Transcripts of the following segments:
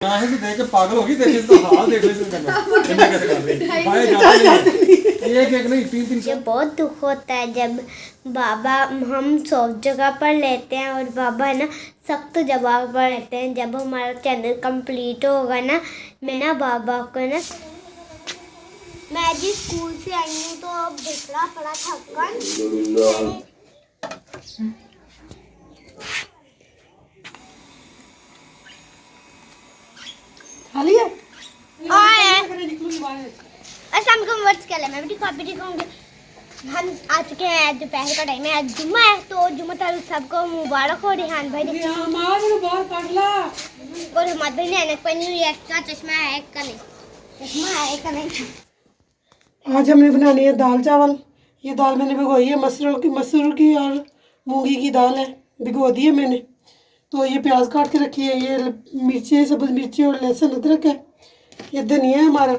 से देख के पागल होगी। देखिए इसका हाल देख लो, इसका करना कैसे कर रही है। भाई जाते नहीं, एक एक नहीं, तीन तीन। मुझे बहुत दुख होता है जब बाबा हम सब जगह पर लेते हैं और बाबा है ना सख्त जगह पर रहते हैं। जब हमारा चैनल कंप्लीट होगा ना, मैं ना बाबा को ना, मैं जी स्कूल से आई हूँ तो अब बिखरा पड़ा थकन। खाली है वर्ड्स क्या मैं भी कॉपी दिखाऊंगी। हम आ चुके हैं, आज दोपहर का टाइम है, आज जुम्मा है तो जुम्मा तारीख सबको मुबारक हो। रिहान भाई ने और हमारे भाई ने ऐनक पहनी हुई है, एक्स्ट्रा चश्मा है एक का नहीं, चश्मा है एक का नहीं। आज हमने बनानी है दाल चावल। ये दाल मैंने भिगोई है, मसूर की और मूंगी की दाल है, भिगो दी है मैंने। तो ये प्याज काट के रखी है, ये मिर्ची, सब्ज़ मिर्ची और लहसुन अदरक है, ये धनिया है हमारा।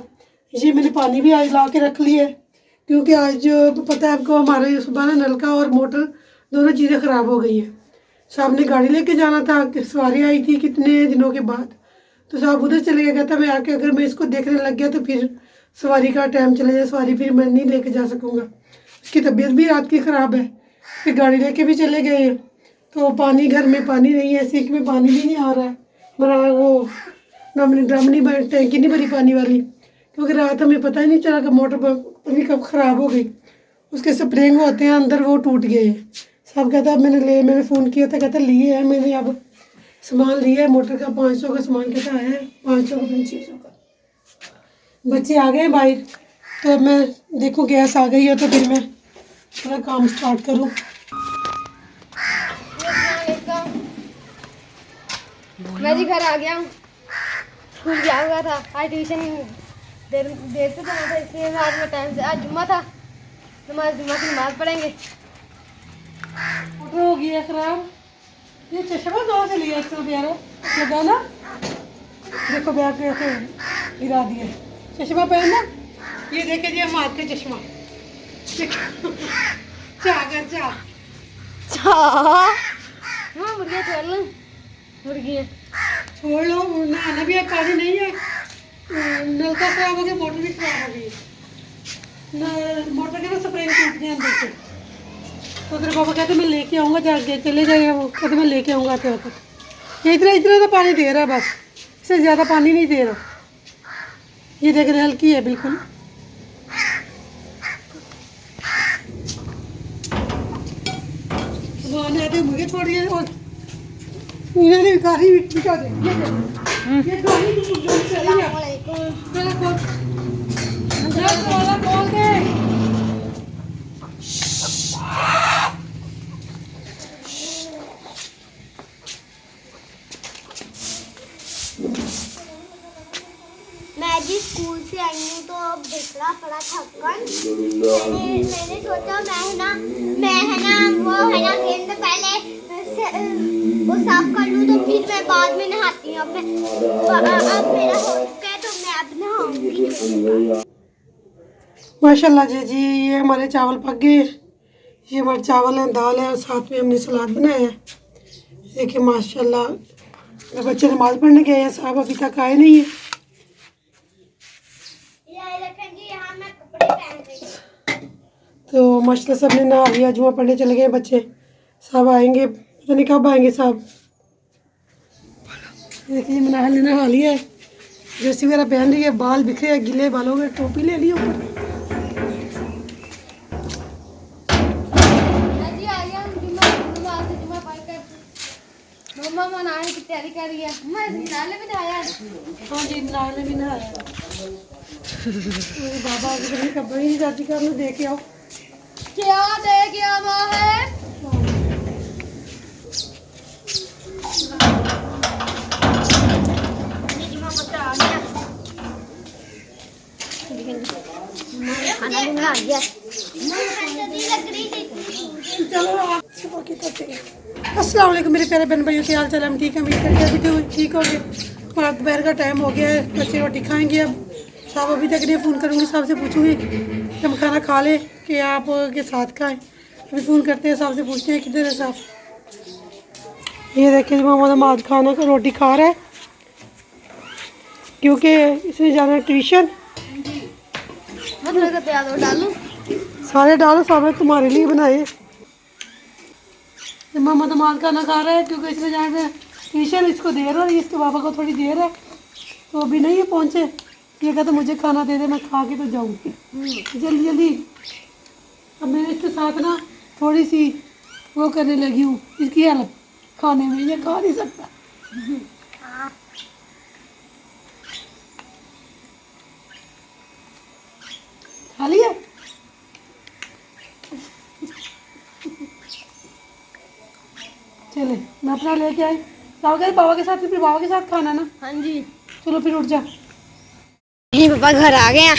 ये मैंने पानी भी आज ला के रख लिया है क्योंकि आज जो पता है आपको हमारे सुबह ना नलका और मोटर दोनों चीज़ें ख़राब हो गई है। साहब ने गाड़ी लेके जाना था, सवारी आई थी कितने दिनों के बाद, तो साहब उधर चले गया। कहता मैं आके अगर मैं इसको देखने लग गया तो फिर सवारी का टाइम चले जाए, सवारी फिर मैं नहीं लेके जा सकूँगा। उसकी तबीयत भी रात की ख़राब है, फिर गाड़ी लेके भी चले गए हैं। तो पानी, घर में पानी नहीं है, सिंक में पानी भी नहीं आ रहा है, हमारा वो ड्रम नहीं, टैंकी नहीं भरी पानी वाली, क्योंकि रात हमें पता ही नहीं चला कि मोटर पता कब ख़राब हो गई। उसके स्प्रिंग होते हैं अंदर, वो टूट गए हैं। सब कहता मैंने फ़ोन किया था, कहता लिए है मैंने, अब सामान लिया है मोटर का, 500 का सामान कहता आया है, 500 का 600 का। बच्चे आ गए बाहर, तो मैं देखो गैस आ गई है तो फिर मैं थोड़ा काम स्टार्ट करूँ। मैं जी घर आ गया हूँ, स्कूल गया हुआ था, आज ट्यूशन देर से जाना था इसलिए रात में टाइम से, आज जुम्मा था तो हमारे जुम्मा की नमाज़ पढ़ेंगे। मोटर हो गई है खराब। ये चश्मा कहाँ से लिया इसको प्यारा लगा ना, देखो बैग कैसे गिरा दिया। चश्मा पहनना, ये देखे जी हम हाथ के चश्मा चाह कर चाह हाँ मुर्गियाँ छोड़ लो, मुर्गियाँ छोड़ लो, नहाना भी है, पानी नहीं है, नलका खराब हो गया, मोटर भी खराब हो गई, मोटर के ना स्प्रिंग टूट गए अंदर से। तो तेरे पापा कहते मैं लेके आऊँगा, जाके चले जाएगा, वो कहते मैं लेके आऊँगा आते वक्त। ये इतना इतना तो पानी दे रहा है बस, इससे ज़्यादा पानी नहीं दे रहा। ये देख रहे हल्की है बिल्कुल। आते मुझे छोड़ दिया और इन्होंने काफ़ी बिका दे। ये गाड़ी तो जो चली है, चलो खोल दे। मैं जी स्कूल से आई हूँ तो अब बिखरा पड़ा थकन। मैंने सोचा मैं है ना वो है ना गेंद पहले वो साफ कर लूँ तो फिर मैं बाद में नहाती हूँ। अब मेरा हो चुका है तो मैं अब नहाऊंगी। माशाल्लाह जी, ये हमारे चावल पक गए। ये हमारे चावल हैं, दाल है और साथ में हमने सलाद बनाया है। देखिए माशाल्लाह, मेरे बच्चे नमाज़ पढ़ने गए हैं, साहब अभी तक आए नहीं है। तो माशाल्लाह सब ने नहा लिया, जुम्मा पढ़ने चले गए बच्चे, साहब आएंगे पता नहीं कब आएंगे साहब। देखिए मनाहल ने नहा लिया है, जर्सी वगैरह पहन रही है, बाल बिखरे हैं, गिले बालों में टोपी ले ली ऊपर। मम्मा मनाने की तैयारी कर रही है, मैं नाले में नहाया। हाँ जी नाले भी नहाया। बाबा कब ही नहीं जाती, कर लो दे के आओ। क्या दे क्या माँ है? खाना भी बना दिया। चलो अस्सलाम वालेकुम मेरे प्यारे बहन भाइयों, क्या हाल चाल है? हम ठीक है, उम्मीद करते हैं अभी तो ठीक हो गए। और दोपहर का टाइम हो गया है, बच्चे रोटी खाएंगे। अब साहब अभी तक नहीं, फ़ोन करूँगी साहब से पूछूंगी कि हम खाना खा लें कि आप के साथ खाएं। अभी फ़ोन करते हैं साहब से, पूछते हैं किधर है साहब। ये देखिए मोहम्मद अमाद खाना का रोटी खा रहा है, क्योंकि इसने जाना है ट्यूशन। मैं थोड़ा सा प्याज और डालूं। सारे डालो, सारे तुम्हारे लिए बनाए। मामा दमाद खाना खा रहा है क्योंकि इसने जाना है ट्यूशन, इसको देर हो रही है, इसके पापा को थोड़ी देर है तो अभी नहीं है पहुँचे। ये कहता मुझे खाना दे दे, मैं खा के तो जाऊँ जल्दी जल्दी। अब मैं इसके साथ ना थोड़ी सी वो करने लगी हूँ, इसकी हेल्प खाने में। ये खा नहीं सकता। खा लिया? चले मैं अपना लेके आई। बाबा के साथ, फिर बाबा के साथ खाना ना। हाँ जी। चलो फिर उठ जा। ये पापा घर आ गए हैं।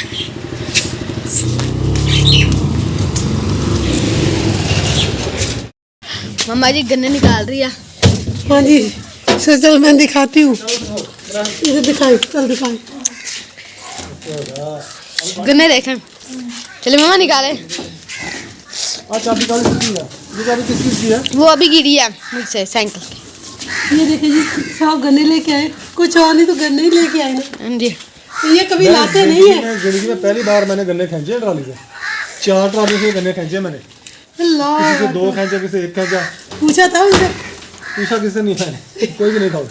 मम्मा जी गन्ने निकाल रही है। हाँ जी, चल मैं दिखाती हूँ। इसे दिखाई, चल दिखाई। गन्ने देखें। चले मम्मा निकाले। चाबी काली किसकी है? ये चाबी किसकी है? वो अभी गिरी है मुझसे साइकिल की। ये देखिए जी, साहब गन्ने लेके आए। कुछ और नहीं तो गन्ने ही लेके आए ना। हाँ जी। तो ये कभी लाते नहीं है। जिंदगी में पहली बार मैंने गन्ने खींचे ट्राली से। 4 ट्राली से गन्ने खींचे मैंने। अल्लाह, किसी से 2 खींचे, किसी से 1 खींचा। पूछा था उनसे? पूछा किससे नहीं मैंने, कोई भी नहीं खाओ।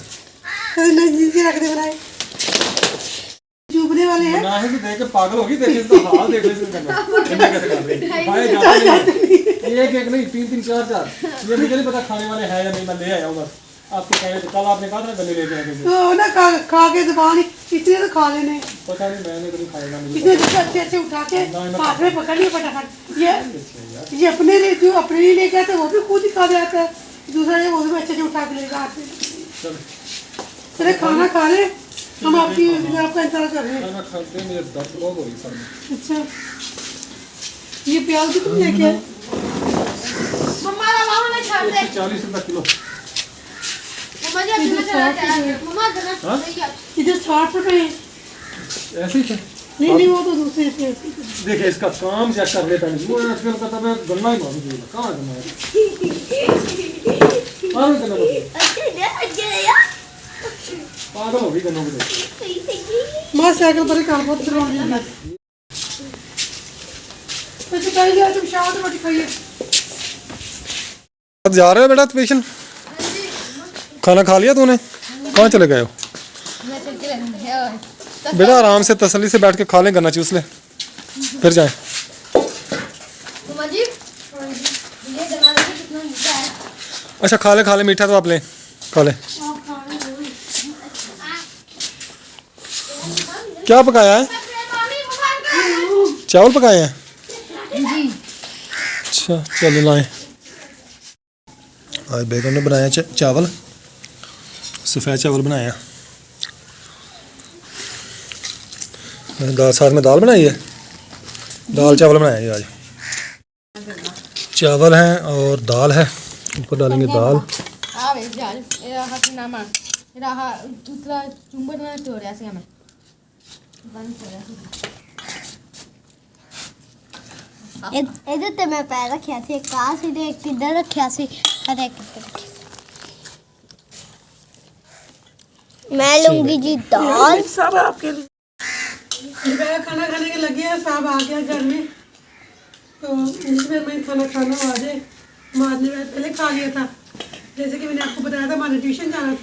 नजदीक रख दे बनाए। चुभने वाले हैं ना ही तो देख के पागल होगी। देख इसका हाल, देख इसका गन्ना कैसे कर रही है। खाए जाते नहीं, एक नहीं 3 4 4। ये मुझे नहीं पता खाने वाले हैं या नहीं, मैं ले आया हूँ बस। आपको कहे तो कल आपने कहा था गन्ने लेके आए थे। तो ना खा के जुबान ही इतने तो खा लेने। पता नहीं, मैंने तो नहीं खाएगा मुझे। इतने अच्छे अच्छे उठा के हाथ में पकड़ लिए फटाफट। ये अपने लिए, जो अपने लिए लेके आते वो भी खुद ही खा जाता है, दूसरा ये वो भी अच्छे से उठा के लेगा हाथ में। चले खाना खा ले, हम आपका इंतजार कर रहे हैं। खाना खाते मुझे दर्द बहुत हो रही सर में। अच्छा, ये प्याज कितने लेके आए? मम्मा लाओ ना छाड़ दे। 40 रुपए किलो। मम्मा जी अपने मम्मा गन्ना इधर 60 रुपए है। ऐसे ही थे। नहीं वो तो दूसरे से। देखिए इसका काम चेक कर लेता है। वो आजकल का तब गन्ना ही मालूम है। कहाँ है गन्ना? गन्ना पागल हो गई गन्नों को देख। मां साइकिल पर कार बहुत चला रही है। तो कहीं गया तुम शाम को रोटी खाइए। अब जा रहे हो बेटा ट्यूशन? खाना खा लिया तूने? कहाँ चले गए हो? बेटा आराम से तसल्ली से बैठ के खा ले, गन्ना चूस ले, फिर जाए। मम्मा जी ये गन्ना देखिए कितना मीठा है। अच्छा खा ले, मीठा तो आप ले, खा ले। क्या पकाया है? चावल पकाए हैं? अच्छा चलो लाएं। आज बेगम ने बनाया चावल, सफ़ेद चावल बनाया। दाल साथ में दाल बनाई है, दाल चावल बनाया है आज। चावल हैं और दाल है, ऊपर डालेंगे दाल। आवे जाल एरा हाथ ना मार एरा हा दूसरा चुंबड़ में तोड़या से हमें बंद तोड़या। ਇਹਦੇ ਤੇ ਮੈਂ ਪੈਰ ਰੱਖਿਆ ਸੀ, ਇੱਕ ਆ ਸੀ ਤੇ ਇੱਕ ਇੱਧਰ ਰੱਖਿਆ ਸੀ, ਅਤੇ ਇੱਕ ਇੱਧਰ ਰੱਖਿਆ ਸੀ। मैं लूंगी जी दाल। सब आपके लिए खाना खाने के लगे हैं। साहब आ गया घर में, तो इसमें मैं खाना खाना आ जाए। मारने में पहले खा लिया था, जैसे कि मैंने आपको बताया था माने ट्यूशन जाना।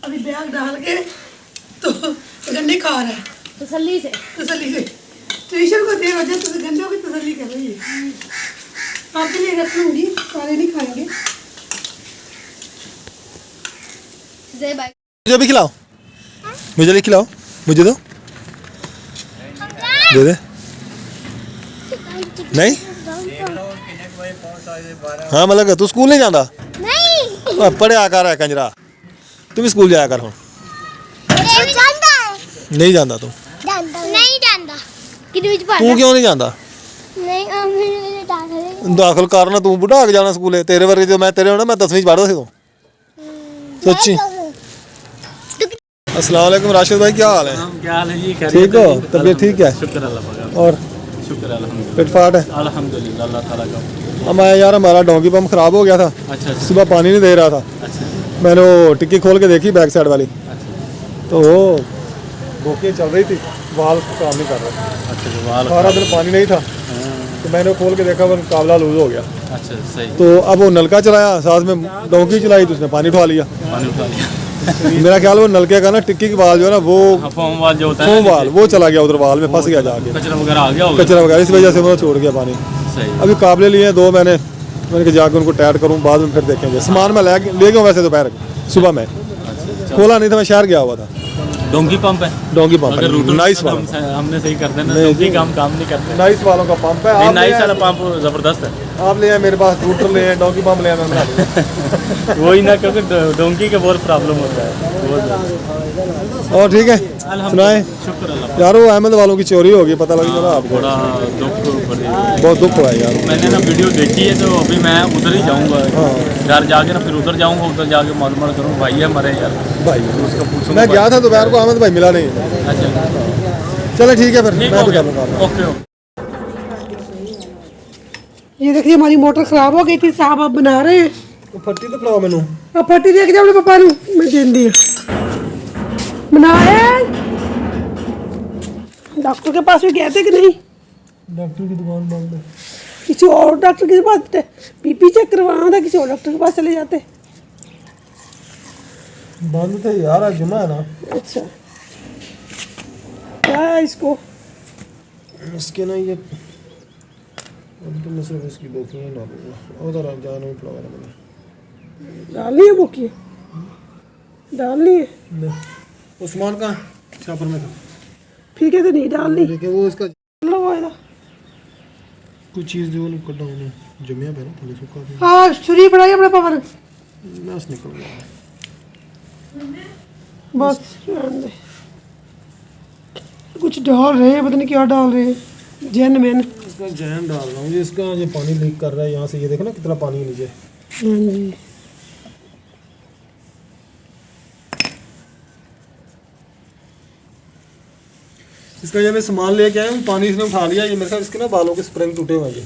अभी बैग डाल के तो गन्ने खा रहा है तसल्ली से। ट्यूशन को देर हो जाए तो गन्नों की तसल्ली कर रही है। आपके लिए रख लूँगी, सारे नहीं खाएंगे। जय भाई मुझे भी खिलाओ, मुझे भी खिलाओ, मुझे दो, दे दे। नहीं हाँ मतलब तू स्कूल नहीं जाता? नहीं पढ़िया कर है कंजरा, तू भी स्कूल जाया कर। हूँ ਜਾਂਦਾ ਹੈ। नहीं जाता तू? नहीं ਜਾਂਦਾ ਕਿਹਦੇ ਵਿੱਚ तू क्यों नहीं जाता? नहीं मेरे दाखिल दाखिल करना तू बुढ़ा के जाना स्कूल। तेरे वर्गे जो मैं तेरे होना मैं 10वीं पढ़ता थी। तू सच्ची? अस्सलाम वालेकुम राशिद भाई, क्या हाल है? क्या हाल है जी? ठीक हो? तबीयत ठीक है? शुक्र अल्लाह का। और शुक्र अल्हम्दुलिल्लाह। फिट फाट है? अल्हम्दुलिल्लाह अल्लाह ताला का। हम आए यार, हमारा डोंगी पंप खराब हो गया था। अच्छा सुबह पानी नहीं दे रहा था। अच्छा मैंने वो टिक्की खोल के देखी बैक साइड वाली, अच्छा तो वो बोकियाँ चल रही थी, वाल काम नहीं कर रहा, अच्छा तो वाल सारा दिन पानी नहीं था, तो मैंने खोल के देखा वो काबला लूज हो गया। अच्छा सही, तो अब वो नलका चलाया, साथ में डोंकी चलाई तो उसने पानी उठा लिया। पानी उठा लिया। मेरा ख्याल वो नलके का ना टिक्की की वाल जो है ना वो हाँ, फोम वाल जो होता है फोम वाल वो चला गया उधर, वाल में फंस गया जाके, कचरा वगैरह आ गया होगा। कचरा वगैरह, इस वजह से वो छोड़ गया पानी। सही, अभी काबले लिए हैं 2 मैंने कहा जाके उनको टाइट करूँ, बाद में फिर देखेंगे। सामान मैं ले गया वैसे दोपहर सुबह में, खोला नहीं था, मैं शहर गया हुआ था। डोंकी पंप है, डोंकी पंप अगर रूटर नाइस तो वाला, हमने सही कर देना, नहीं, डोंकी नहीं। काम नहीं करते। नाइस वालों का पंप है। नहीं, आप ले नाइस आए- वाला पंप जबरदस्त है। आप ले आए मेरे पास, रूटर ले आए, डोंकी पंप ले आए, मैं बना दूंगा। वही ना, क्योंकि डोंकी का बहुत प्रॉब्लम होता है, बहुत ज़्यादा। और ठीक है, सुनाए शुक्र अल्लाह, यार वो अहमद वालों की चोरी होगी, पता लग गया आपको, बड़ा दुख बड़ी, बहुत दुख हुआ है यार। मैंने ना वीडियो देखी है, तो अभी मैं उधर ही जाऊंगा, घर जाके ना फिर उधर जाऊंगा, उधर जाके मालूम करूँ भाई है मरे यार, भाई उसका पूछूंगा। मैं गया था दोपहर को, अहमद भाई मिला नहीं। अच्छा चलो ठीक है, फिर ठीक मैं हो तो गया, करूँगा। Okay okay. ये देखिए हमारी मोटर खराब हो गई थी साहब, अब बना रहे हैं। तो फट्टी तो पिलाओ मैनू, अब फटी दे के जाओ अपने पापा नू, मैं देंदी बनाए। डॉक्टर के पास भी गए थे कि नहीं? डॉक्टर की दुकान बंद है। किसी और डॉक्टर के पास बीपी चेक करवाना था, किसी और डॉक्टर के पास चले जाते। बंद थे यार, आज जुमा है ना। अच्छा क्या है इसको? इसके ना ये अब तो मैं सिर्फ इसकी बोकियाँ डालूंगा, उधर जाने में पिलावा मैंने। डालनी है बुकी, डालनी है। उस्मान का छापर में था, ठीक है तो नहीं डालनी। देखिए वो इसका लगवाएगा कुछ चीज़ जो नहीं कटा उन्हें जमिया पे ना थोड़ी सूखा भी हाँ, छुरी पड़ाई अपने पापा ने, बस निकल गया। बस रहने दे। कुछ डाल रहे हैं, पता नहीं क्या डाल रहे हैं। जैन मैन, इसका जैन डाल रहा हूँ, ये इसका ये पानी लीक कर रहा है यहाँ से, ये देखो ना कितना पानी है नीचे। हाँ जी। इसका जब मैं सामान लेके आया हूँ, पानी इसने उठा लिया, ये मेरे साथ इसके ना बालों के स्प्रिंग टूटे हुए हैं ये,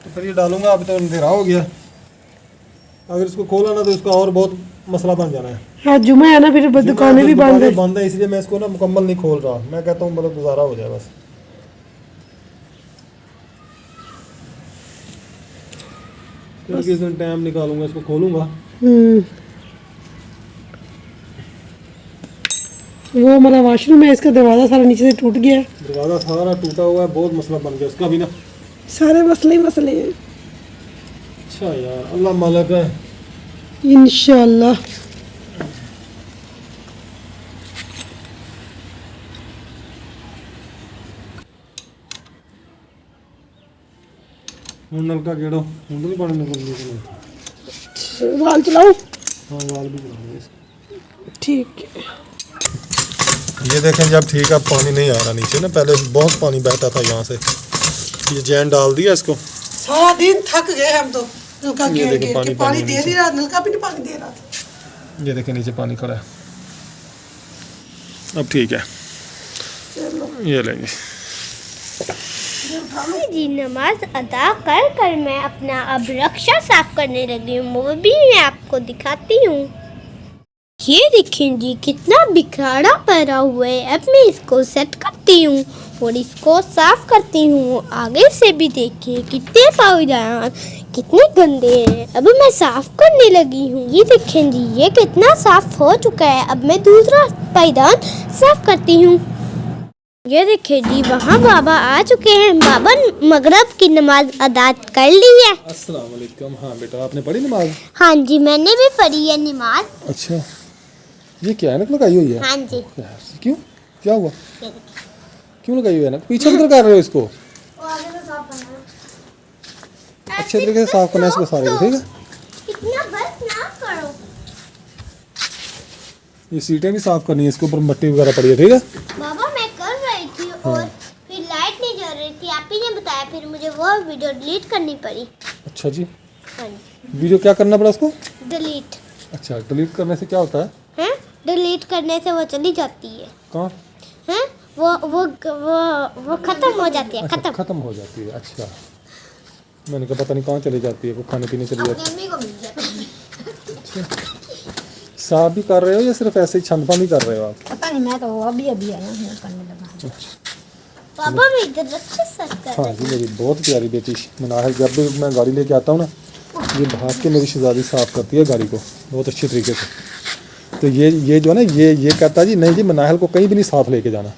तो फिर ये डालूंगा। अभी तो अंधेरा हो गया, अगर इसको खोला ना तो इसका और बहुत मसला बन जाना है। हाँ जुमा है ना, फिर दुकानें भी बंद है। बंद है, इसलिए मैं इसको ना मुकम्मल नहीं खोल रहा। मैं कहता हूँ मतलब गुजारा हो जाए बस। फिर किस दिन टाइम निकालूंगा, इसको खोलूंगा। वो हमारा वॉशरूम है, इसका दरवाज़ा सारा नीचे से टूट गया है। दरवाज़ा सारा टूटा हुआ है, बहुत मसला बन गया उसका भी ना। सारे मसले ही मसले हैं। अच्छा यार, अल्लाह मालिक है। इंशाल्लाह। नलका गेड़ो, नहीं पानी निकलने वाल चलाओ। हाँ वाल भी चलाऊंगा इसको। ठीक है। ये देखें, जब ठीक है पानी नहीं आ रहा नीचे ना, पहले बहुत पानी बहता था यहाँ से। ये जैन डाल दिया इसको। सारा दिन थक गए हम तो, नलका ये घेर देखो घेर के पानी पानी पानी दे नहीं रहा, नलका भी नहीं पानी दे रहा था। ये देखें नीचे पानी खड़ा है। अब ठीक है, ये लेंगे। जी नमाज अदा कर कर मैं अपना अब रक्षा साफ करने लगी हूँ, वो भी मैं आपको दिखाती हूँ। ये देखें जी कितना बिखरा पड़ा हुआ है। अब मैं इसको सेट करती हूँ और इसको साफ करती हूँ। आगे से भी देखिए कितने पाउदान कितने गंदे हैं। अब मैं साफ करने लगी हूँ। ये देखें जी ये कितना साफ हो चुका है। अब मैं दूसरा पायदान साफ करती हूँ। ये देखिए जी वहाँ बाबा आ चुके हैं। बाबा मगरब की नमाज अदा कर ली है। अस्सलाम वालेकुम। हाँ बेटा, आपने पढ़ी नमाज? हाँ जी मैंने भी पढ़ी है नमाज। अच्छा, ये क्या है, लगाई हुई है? हाँ जी। क्यों, क्या हुआ, क्यों लगाई हुई है ना? पीछे किधर कर रहे हो इसको? अच्छे तरीके से साफ करना है इसको सारे को, ठीक है? इतना बस ना करो। ये सीटें भी साफ करनी है, इसके ऊपर मट्टी वगैरह पड़ी है, ठीक है? बाबा मैं कर रही थी और फिर लाइट नहीं जल रही थी, आप ही ने बताया, फिर मुझे वो वीडियो डिलीट करनी पड़ी। अच्छा जी, हाँ जी वीडियो क्या करना पड़ा उसको? डिलीट। अच्छा, डिलीट करने से क्या होता है? हैं डिलीट करने से वो चली जाती है। कहाँ? हैं वो खत्म हो जाती है। अच्छा, खत्म हो जाती है। अच्छा, मैंने कहा पता नहीं कहाँ चली जाती है, वो खाने पीने चली जाती है। मम्मी को मिल जाती है। साफ भी कर रहे हो या सिर्फ ऐसे ही छंदपा भी कर रहे हो आप? पता नहीं, मैं तो अभी अभी आया हूँ करने लगा। पापा भी इधर रख सकते हाँ जी, मेरी बहुत प्यारी बेटी मनाहिल, जब भी मैं गाड़ी लेके आता हूँ ना, ये भाग के मेरी शहजादी साफ़ करती है गाड़ी को बहुत अच्छी तरीके से। तो ये जो है ना, ये कहता है जी नहीं जी मनाहिल को कहीं भी नहीं साथ लेके जाना,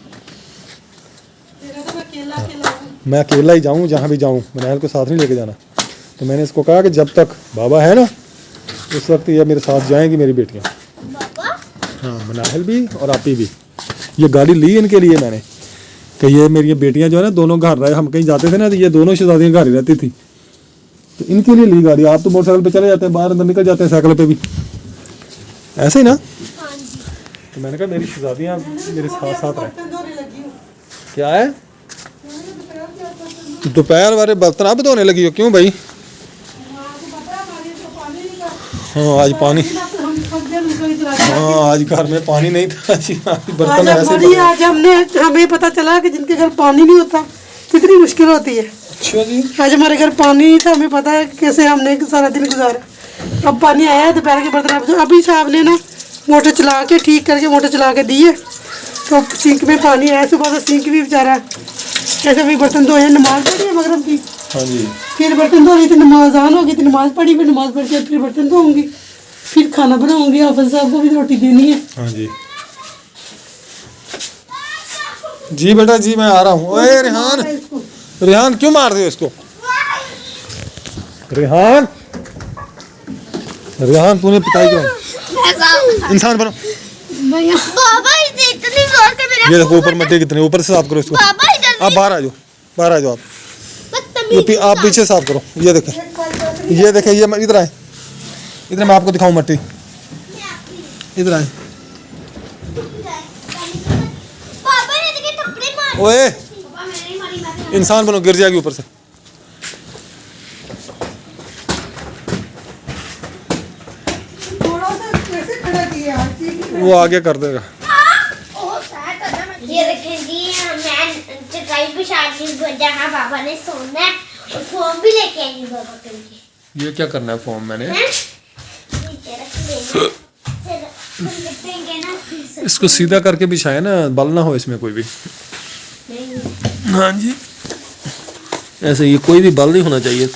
मैं अकेला ही जाऊँ जहाँ भी जाऊँ, मनाहिल को साथ नहीं लेके जाना। तो मैंने इसको कहा कि जब तक बाबा है ना उस वक्त ये मेरे साथ जाएंगी मेरी बेटियाँ। हाँ, मनाहिल भी और आपी भी। ये गाड़ी ली इनके लिए मैंने कि ये मेरी बेटियां जो है ना दोनों घर रहे, हम कहीं जाते थे ना तो ये दोनों शहजादियाँ घर ही रहती थी, तो इनके लिए ली गाड़ी। आप तो मोटरसाइकिल पे चले जाते हैं, बाहर अंदर निकल जाते हैं साइकिल पे भी, ऐसे ही ना। तो मैंने कहा मेरी शहजादियाँ मेरे साथ साथ रहे। क्या है दोपहर वाले बर्तन आप धोने लगी हो? क्यों भाई? हाँ आज पानी, हाँ आज घर में पानी नहीं था जी, बर्तन ऐसे। आज हमें पता चला कि जिनके घर पानी नहीं होता कितनी मुश्किल होती है। अच्छा जी, आज हमारे घर पानी नहीं था, हमें पता है कैसे हमने सारा दिन गुजारा। अब पानी आया है, दोपहर के बर्तन अभी साहब ने ना मोटर चला के ठीक करके मोटर चला के दी है, तो सिंक में पानी आया। सुबह से सिंक भी बेचारा ऐसे भी बर्तन धोए, नमाज पढ़ी है मगरब की, हाँ जी, फिर बर्तन धो रही थी, नमाज आन होगी तो नमाज पढ़ी, फिर नमाज पढ़ के फिर बर्तन धोऊंगी, फिर खाना बनाऊंगी, हाफिज साहब को भी रोटी देनी है। हाँ जी जी बेटा जी मैं आ रहा हूँ। ओए रेहान, रेहान क्यों मार रहे हो इसको? रेहान, रेहान तूने पिटाई क्यों? इंसान बनो। पापा इतनी जोर से मेरा ये देखो ऊपर मिट्टी कितनी, ऊपर से साफ करो इसको। पापा इधर आप बाहर आ जाओ, बाहर आ जाओ आप। आप पीछे साफ करो। ये देखें, ये देखें, ये इधर आए, इधर मैं आपको दिखाऊं मिट्टी, इधर आए। पापा ने देखिए थप्पड़ मार। ओए पापा मैंने नहीं मारी, मैं इंसान बनो, गिर जाएगी ऊपर से। थोड़ा सा कैसे खड़ा किया, वो आगे कर देगा। ये देखें जी, मैं चटाई बिछा दी जहाँ पापा ने सोना है, और फोन भी लेके आई हूँ पापा के लिए। ये क्या करना है फॉर्म मैंने? नीचे रख देंगे, फिर लिपेंगे ना फिर से। इसको सीधा करके बिछाए ना, बल ना हो इसमें कोई भी। नहीं, हाँ जी, ऐसे ये कोई भी बल नहीं होना चाहिए।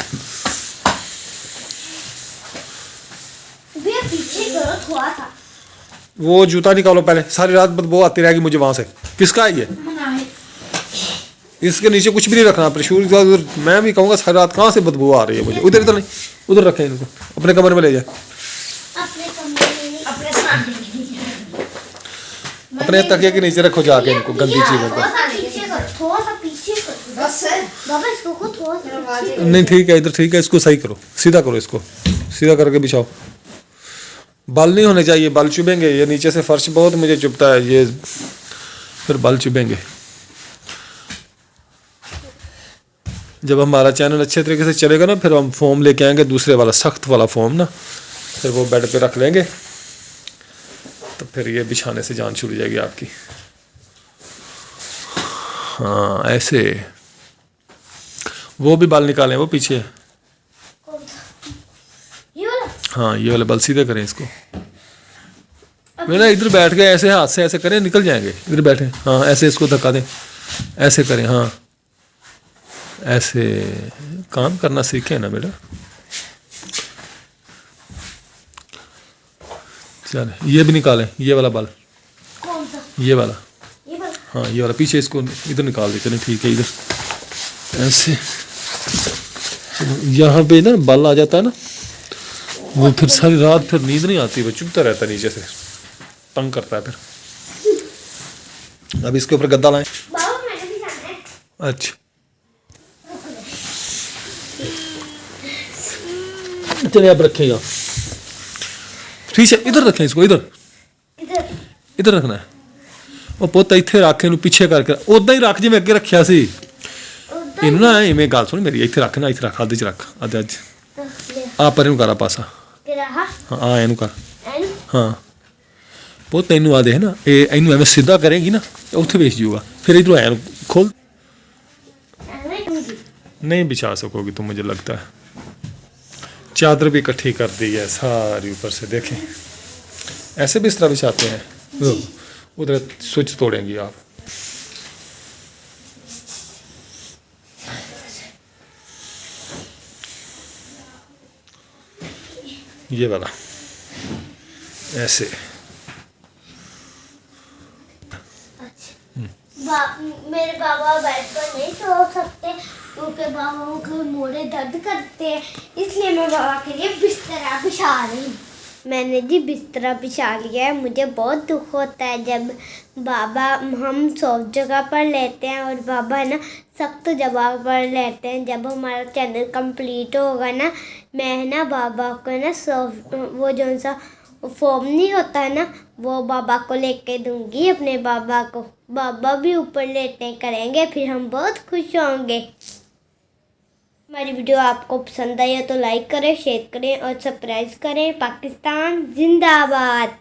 भैया पीछे करो थोड़ा सा। वो जूता निकालो पहले, सारी रात बदबू आती रहेगी मुझे वहां से। किसका है ये? इसके नीचे कुछ भी नहीं रखना, प्रशूर उधर। मैं भी कहूँगा सारी रात कहाँ से बदबू आ रही है मुझे। उधर इधर नहीं, उधर रखें इनको, अपने कमरे में ले जाए, अपने कमरे में, अपने सामने। अपने तकिए के नीचे रखो जाके इनको, गंदी चीजों को। थोड़ा सा पीछे करो, थोड़ा सा पीछे करो बस। बाबा इसको को थोड़ा सा पीछे। नहीं ठीक है, इधर ठीक है, इसको सही करो, सीधा करो, इसको सीधा करके बिछाओ। बाल नहीं होने चाहिए, बाल चुभेंगे। ये नीचे से फर्श बहुत मुझे चुभता है, ये फिर बाल चुभेंगे। जब हमारा चैनल अच्छे तरीके से चलेगा ना, फिर हम फोम लेके आएंगे, दूसरे वाला सख्त वाला फोम ना, फिर वो बेड पे रख लेंगे, तो फिर ये बिछाने से जान छूट जाएगी आपकी। हाँ ऐसे। वो भी बाल निकालें, वो पीछे है। ये वाला? हाँ ये वाले बाल सीधे करें इसको। मैं ना इधर बैठ गए, ऐसे हाथ से ऐसे करें, निकल जाएंगे। इधर बैठे, हाँ ऐसे इसको धक्का दें, ऐसे करें, हाँ ऐसे काम करना सीखे ना बेटा। चल ये भी निकालें, ये वाला बाल, कौन सा? ये वाला, ये वाला? हाँ ये वाला पीछे, इसको इधर निकाल देते हैं। ठीक है, इधर ऐसे यहाँ पे ना बाल आ जाता है ना, वो फिर सारी रात फिर नींद नहीं आती, वो चुभता रहता है नीचे से, तंग करता है फिर। अब इसके ऊपर गद्दा लाएं। बाबा मैंने भी जाना है। अच्छा चलिए आप रखेगा, ठीक है, इधर रखें इसको, इधर इधर इधर रखना है। ਉਹ ਪੁੱਤ ਇੱਥੇ ਰੱਖ, ਇਹਨੂੰ ਪਿੱਛੇ ਕਰਕੇ ਉਦਾਂ ਹੀ ਰੱਖ ਜਿਵੇਂ ਅੱਗੇ ਰੱਖਿਆ ਸੀ ਇਹਨੂੰ ਨਾ। ਇਵੇਂ ਗੱਲ ਸੁਣ ਮੇਰੀ, ਇੱਥੇ ਰੱਖ ਨਾ, ਇੱਥੇ ਰੱਖ, ਅੱਧ ਚ ਰੱਖ, ਅੱਧ ਅੱਜ ਆ ਪਰ ਇਹਨੂੰ ਕਰਾ ਪਾਸਾ। तेरा हाँ ਹਾਂ ਆ ਇਹਨੂੰ ਕਰ, एन ਹਾਂ ਪੁੱਤ ਇਹਨੂੰ ਆ ਦੇਖ ਨਾ, ਇਹ ਇਹਨੂੰ ਐਵੇਂ ਸਿੱਧਾ ਕਰੇਗੀ ਨਾ, ਉੱਥੇ ਵੇਚ ਜੂਗਾ, ਫਿਰ ਇਧਰੋਂ ਐਨ खोल। नहीं बिछा सकोगी तो मुझे लगता है। चादर भी इकट्ठी कर दी है सारी ऊपर से, देखें ऐसे बिस्तरा बिछाते हैं? उधर स्विच तोड़ेंगी आप। ये वाला ऐसे। मेरे बाबा बेड पर नहीं सो सकते क्योंकि बाबा के मोड़े दर्द करते हैं, इसलिए मैं बाबा के लिए बिस्तरा बिछा रही हूँ। मैंने जी बिस्तरा बिछा लिया है। मुझे बहुत दुख होता है जब बाबा, हम सॉफ्ट जगह पर लेते हैं और बाबा है ना सख्त जगह पर लेते हैं। जब हमारा चैनल कंप्लीट होगा ना, मैं है ना बाबा को ना सॉफ्ट, वो जो सा फॉर्म नहीं होता है ना, वो बाबा को लेके दूंगी अपने बाबा को। बाबा भी ऊपर लेटे करेंगे, फिर हम बहुत खुश होंगे। हमारी वीडियो आपको पसंद आई है तो लाइक करें, शेयर करें और सब्सक्राइब करें। पाकिस्तान जिंदाबाद।